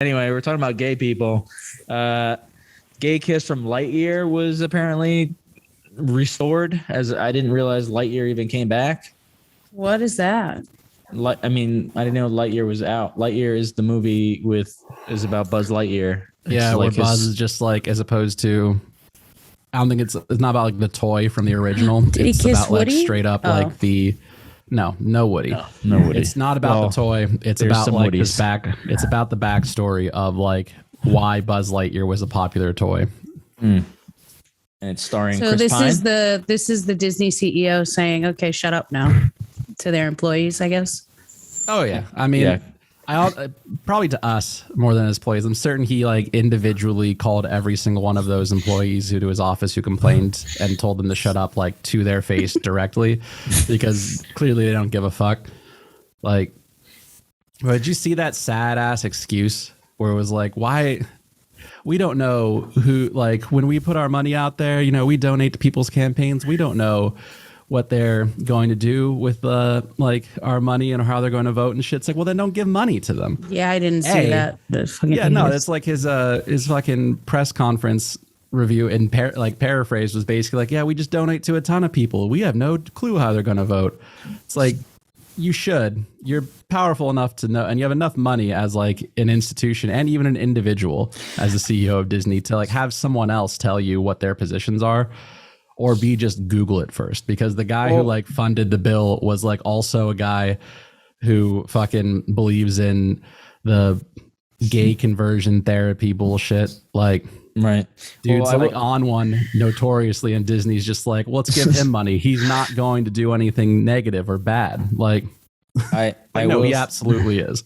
Anyway, we're talking about gay people. Gay Kiss from Lightyear was apparently restored, as I didn't realize Lightyear even came back. What is that? I mean, I didn't know Lightyear was out. Lightyear is the movie is about Buzz Lightyear. Yeah, where Buzz is just like, as opposed to, I don't think it's not about like the toy from the original. Did it's he kiss about Woody? like straight up like the no Woody. No Woody. It's not about the toy. It's about like this it's about the backstory of like why Buzz Lightyear was a popular toy. And it's starring So Chris this Pine. is the Disney CEO saying, "Okay, shut up now," to their employees, I guess. Oh yeah, I mean, Yeah. I probably to us more than his employees. I'm certain he like individually called every single one of those employees to his office who complained and told them to shut up, like to their face directly, because clearly they don't give a fuck. Like, but did you see that sad ass excuse where it was like, why? We don't know who, like, when we put our money out there, you know, we donate to people's campaigns. We don't know what they're going to do with like our money and how they're going to vote and shit. It's like, well, then don't give money to them. Yeah, I didn't see that. Yeah, no, that's like his fucking press conference review and paraphrase was basically like, yeah, we just donate to a ton of people. We have no clue how they're going to vote. It's like, you should. You're powerful enough to know, and you have enough money as like an institution and even an individual as the CEO of Disney to like have someone else tell you what their positions are, or B, just Google it first, because the guy who like funded the bill was like also a guy who fucking believes in the gay conversion therapy bullshit. Like, Right. dude's like on one notoriously, and Disney's just like, let's give him money. He's not going to do anything negative or bad. Like, I know will, he absolutely is.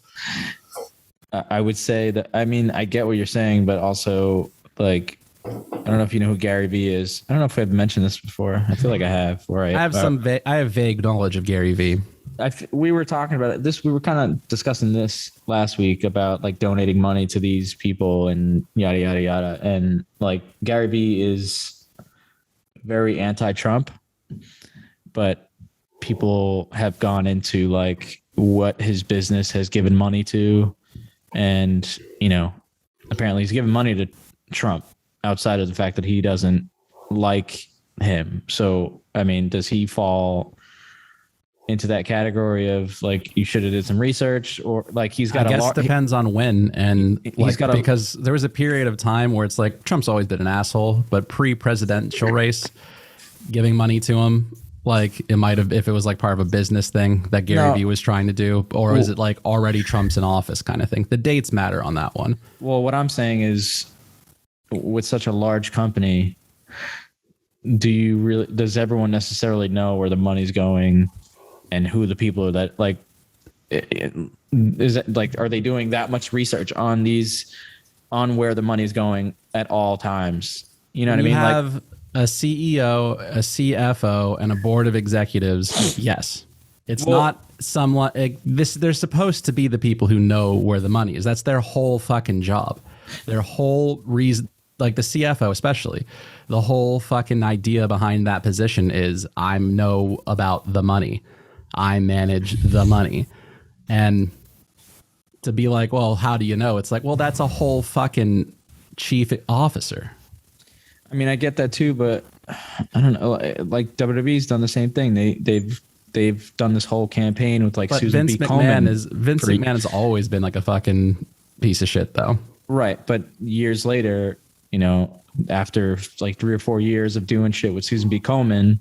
I would say that, I mean, I get what you're saying, but also like, I don't know if you know who Gary Vee is. I don't know if I've mentioned this before. I feel like I have. Right. I have I have vague knowledge of Gary Vee. We were talking about this. We were kind of discussing this last week about like donating money to these people and yada, yada, yada. And like Gary Vee is very anti-Trump, but people have gone into like what his business has given money to. And, you know, apparently he's given money to Trump outside of the fact that he doesn't like him. So, I mean, does he fall into that category of like, you should have did some research, or like he's got I guess depends on when, and like, because there was a period of time where it's like Trump's always been an asshole, but pre-presidential race, giving money to him, like it might have, if it was like part of a business thing that Gary Vee was trying to do, or is it like already Trump's in office kind of thing? The dates matter on that one. Well, what I'm saying is, with such a large company, does everyone necessarily know where the money's going and who the people are that like, is it like, are they doing that much research on where the money's going at all times? You know what I mean? You have a CEO, a CFO, and a board of executives. Yes. It's not someone they're supposed to be the people who know where the money is. That's their whole fucking job. Their whole reason, like the CFO especially, the whole fucking idea behind that position is I know about the money. I manage the money. And to be like, well, how do you know? It's like, well, that's a whole fucking chief officer. I mean, I get that too, but I don't know. Like WWE's done the same thing. They've done this whole campaign with like Susan B. Komen. Vince McMahon has always been like a fucking piece of shit, though. Right, but years later, you know, after like 3 or 4 years of doing shit with Susan B. Komen,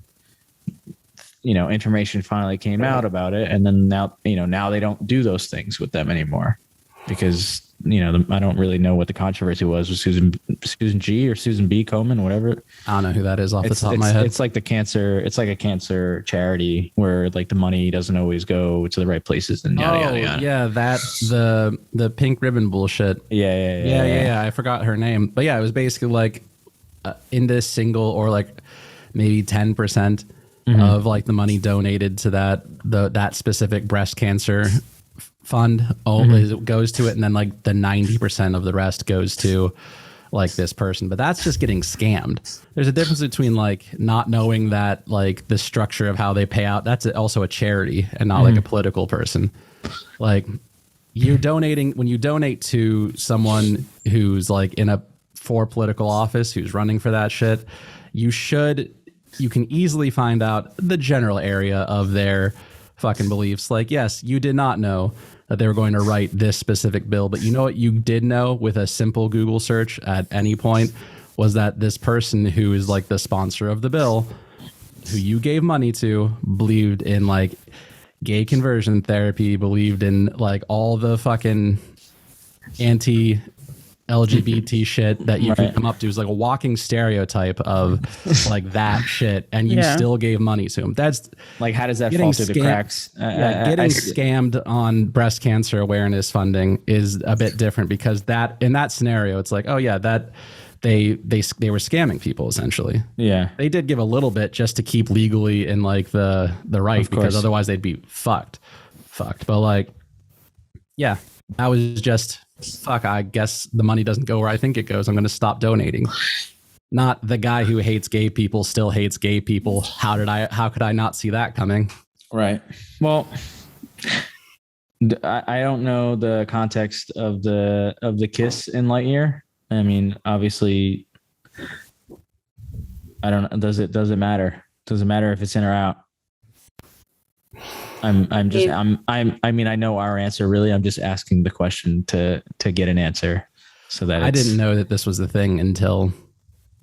you know, information finally came out about it, and then now they don't do those things with them anymore because, you know, I don't really know what the controversy was with Susan G or Susan B. Komen, whatever. I don't know who that is off the top of my head. It's like a cancer charity where like the money doesn't always go to the right places and yada yada yada. Yeah, that's the pink ribbon bullshit. Yeah. I forgot her name, but yeah, it was basically like in this single or like maybe 10% of like the money donated to that specific breast cancer fund goes to it, and then like the 90% of the rest goes to like this person. But that's just getting scammed. There's a difference between like not knowing that like the structure of how they pay out, that's also a charity and not like a political person. Like when you donate to someone who's like for political office, who's running for that shit, you can easily find out the general area of their fucking beliefs. Like, yes, you did not know that they were going to write this specific bill, but you know what you did know with a simple Google search at any point was that this person who is like the sponsor of the bill, who you gave money to, believed in like gay conversion therapy, believed in like all the fucking anti-LGBT shit that you can come up to. Is like a walking stereotype of like that shit, and you still gave money to him. That's like, how does that fall through the cracks? Getting scammed on breast cancer awareness funding is a bit different, because that in that scenario, it's like, oh yeah, that they were scamming people essentially. Yeah, they did give a little bit just to keep legally in like the right, because otherwise they'd be fucked. But like, yeah, that was just fuck. I guess the money doesn't go where I think it goes. I'm going to stop donating. Not the guy who hates gay people still hates gay people. How could I not see that coming? Right. Well, I don't know the context of the kiss in Lightyear. I mean, obviously, I don't know. Does it matter? Does it matter if it's in or out? I mean, I know our answer really. I'm just asking the question to get an answer, so that I didn't know that this was the thing until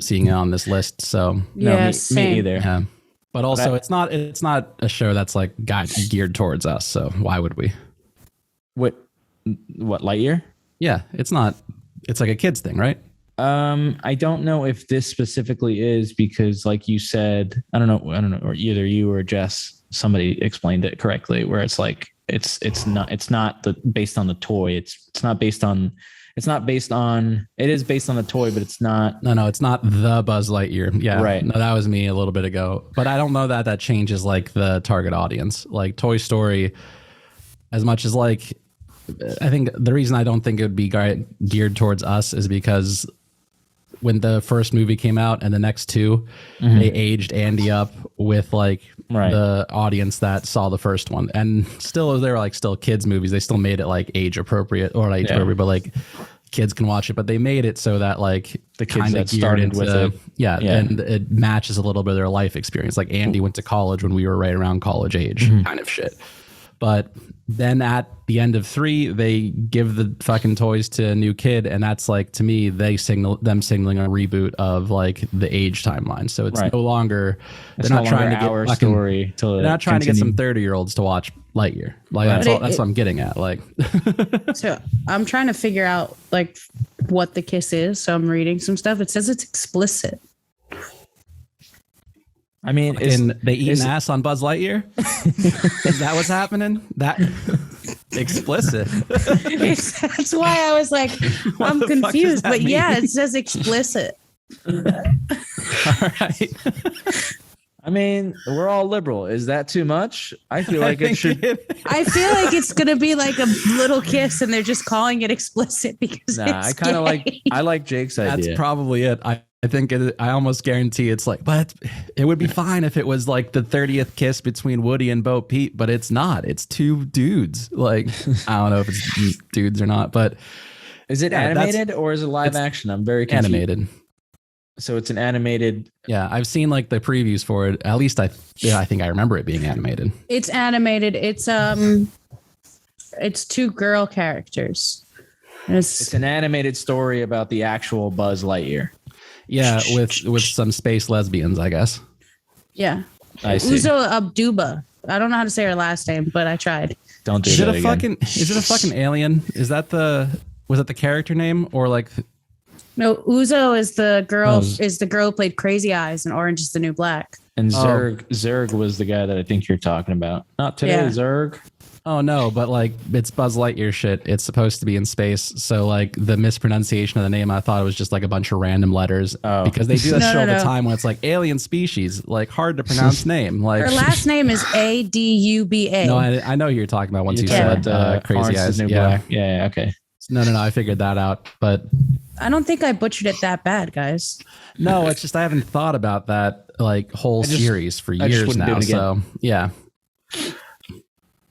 seeing it on this list. So yeah, me either. Yeah. But also, it's not a show that's like geared towards us. So why would we? What Lightyear? Yeah, it's not. It's like a kids thing, right? I don't know if this specifically is, because like you said, I don't know, or either you or Jess, somebody explained it correctly, where it's like it's not based on the toy. It is based on the toy, but it's not. No, it's not the Buzz Lightyear. Yeah, right. No, that was me a little bit ago. But I don't know that changes like the target audience. Like Toy Story, as much as like, I think the reason I don't think it would be geared towards us is because when the first movie came out and the next two, they aged Andy up with like the audience that saw the first one, and still they were like still kids movies. They still made it like age appropriate, or not age appropriate, but like kids can watch it. But they made it so that like the kids that started with it, and it matches a little bit of their life experience. Like Andy went to college when we were right around college age, kind of shit. But then at the end of 3, they give the fucking toys to a new kid, and that's like, to me, signaling a reboot of like the age timeline. So it's no longer they're not trying to get our story. They're not trying to get some 30-year-olds to watch Lightyear. Like that's what I'm getting at. Like, so I'm trying to figure out like what the kiss is. So I'm reading some stuff. It says it's explicit. I mean, they eat an ass on Buzz Lightyear? Is that what's happening? That explicit. That's why I was like, I'm confused. But mean? Yeah, it says explicit. All right. I mean, we're all liberal. Is that too much? I feel like it should. I feel like it's gonna be like a little kiss, and they're just calling it explicit because I kind of like Jake's idea. That's probably it. I think I almost guarantee it's like, but it would be fine if it was like the 30th kiss between Woody and Bo Peep, but it's not. It's 2 dudes. Like, I don't know if it's dudes or not, but is it animated or is it live action? I'm very confused. Animated. So it's an animated. Yeah, I've seen like the previews for it. At least I think I remember it being animated. It's animated. It's 2 girl characters. It's an animated story about the actual Buzz Lightyear. Yeah, with some space lesbians, I guess. Yeah. I see. Uzo Abduba. I don't know how to say her last name, but I tried. Don't do that again. Is it a fucking alien? Was that the character name, or like? No, Uzo is the girl. Is the girl who played Crazy Eyes in Orange Is the New Black. And Zurg was the guy that I think you're talking about. Not today, Zurg. Oh no, but like it's Buzz Lightyear shit. It's supposed to be in space, so like the mispronunciation of the name, I thought it was just like a bunch of random letters. Because they do that show all the time when it's like alien species, like hard to pronounce name. Like her last name is Aduba. No, I know who you're talking about once you said Crazy Eyes. Black. Yeah, okay. No, I figured that out, but I don't think I butchered it that bad, guys. No, it's just I haven't thought about that like whole series for years now. So yeah.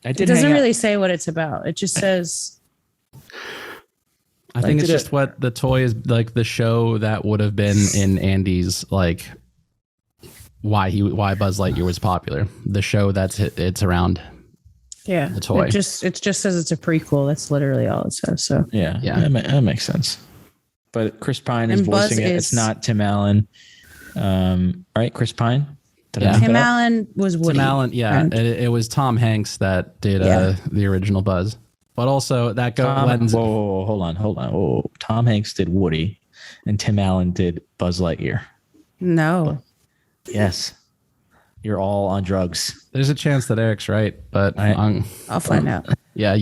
It doesn't really say what it's about. It just says I think it's just what the toy is like. The show that would have been in Andy's like why Buzz Lightyear was popular. The show it's around. Yeah, the toy. It just says it's a prequel. That's literally all it says. So yeah, that makes sense. But Chris Pine is voicing it. It's not Tim Allen. Right, Chris Pine. Tim Allen was Woody. Tim Allen, yeah. It was Tom Hanks that did the original Buzz. But also that lends. Whoa, hold on. Whoa, Tom Hanks did Woody, and Tim Allen did Buzz Lightyear. No. Yes, you're all on drugs. There's a chance that Eric's right, but I'll find out. Yeah,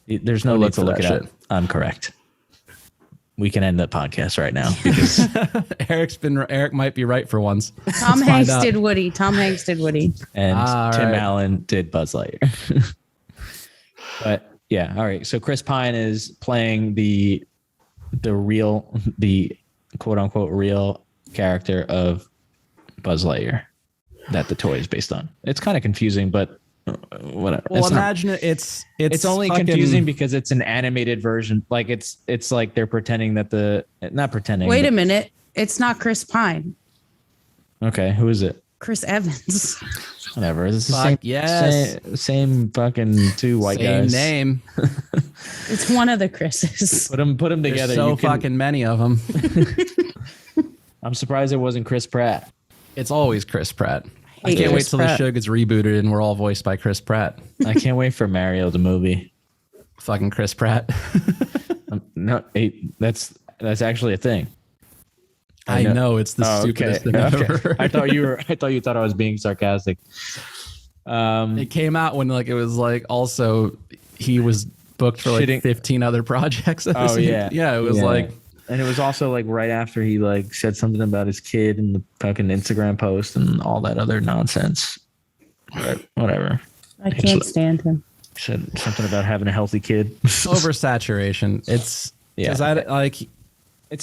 there's no need to look it up. I'm correct. We can end the podcast right now because Eric might be right for once. Tom Hanks did Woody. And Tim right. Allen did Buzz Lightyear. But yeah, all right. So Chris Pine is playing the quote unquote real character of Buzz Lightyear that the toy is based on. It's kind of confusing, but whatever. Well, it's only fucking confusing because it's an animated version. Like it's like they're pretending that not pretending. Wait a minute. It's not Chris Pine. Okay, who is it? Chris Evans. Whatever. It's the same fucking two white guys. Same name. It's one of the Chris's. Put them together. There's so fucking many of them. I'm surprised it wasn't Chris Pratt. It's always Chris Pratt. I can't wait till the show gets rebooted and we're all voiced by Chris Pratt. I can't wait for Mario the movie. Fucking Chris Pratt. No, that's actually a thing. I know it's the stupidest thing ever. I thought you thought I was being sarcastic. It came out when it was also he was booked for 15 other projects. Oh yeah, yeah. It was and it was also right after he said something about his kid in the fucking Instagram post and all that other nonsense. But whatever. I can't stand him. Said something about having a healthy kid. Oversaturation. It's It's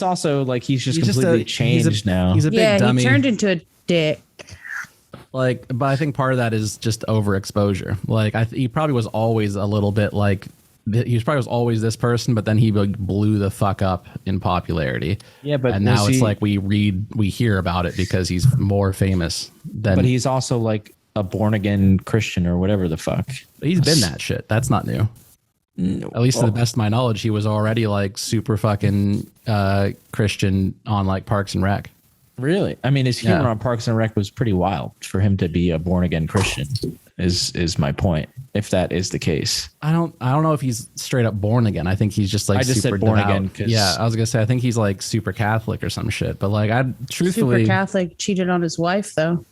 also he's completely changed now. He's a big dummy. He turned into a dick. But I think part of that is just overexposure. He probably was always a little bit was always this person, but then he blew the fuck up in popularity. Yeah, but now it's we hear about it because he's more famous than. But he's also a born again Christian or whatever the fuck. He's been that shit. That's not new. No. At least to the best of my knowledge, he was already super fucking Christian on Parks and Rec. Really? I mean, his humor on Parks and Rec was pretty wild for him to be a born again Christian. Is my point? If that is the case, I don't know if he's straight up born again. I think he's just I just super said born devout. Again. Yeah, I was gonna say I think he's super Catholic or some shit. But I truthfully, super Catholic cheated on his wife though.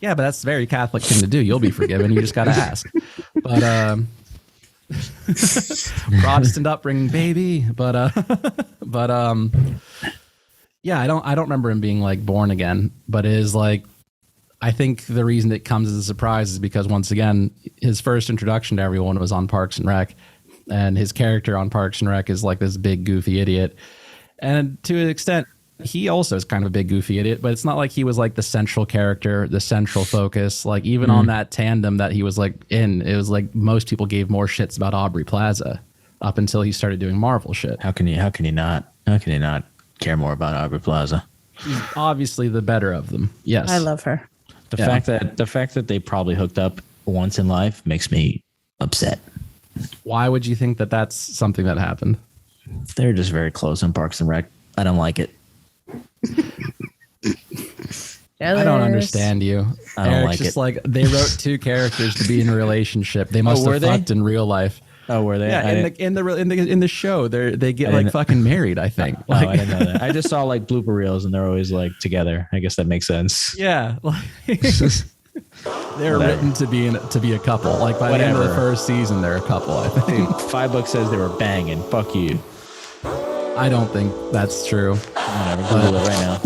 Yeah, but that's a very Catholic thing to do. You'll be forgiven. You just gotta ask. But Protestant upbringing, baby. But yeah, I don't remember him being born again. But it is I think the reason it comes as a surprise is because once again, his first introduction to everyone was on Parks and Rec, and his character on Parks and Rec is this big goofy idiot. And to an extent, he also is kind of a big goofy idiot, but it's not like he was the central character, the central focus. Even on that tandem that he was in, it was most people gave more shits about Aubrey Plaza up until he started doing Marvel shit. How can you not care more about Aubrey Plaza? He's obviously the better of them. Yes. I love her. The fact that they probably hooked up once in life makes me upset. Why would you think that that's something that happened? They're just very close on Parks and Rec. I don't like it. I don't understand you. I don't Eric's just they wrote two characters to be in a relationship. They must have fucked in real life. Oh, were they? Yeah, in the show, they get fucking married. I think. I didn't know that. I just saw blooper reels, and they're always together. I guess that makes sense. Yeah, they're written to be a couple. By the end of the first season, they're a couple. I think. Dude, 5 books says they were banging. Fuck you. I don't think that's true. Whatever. Google it right now.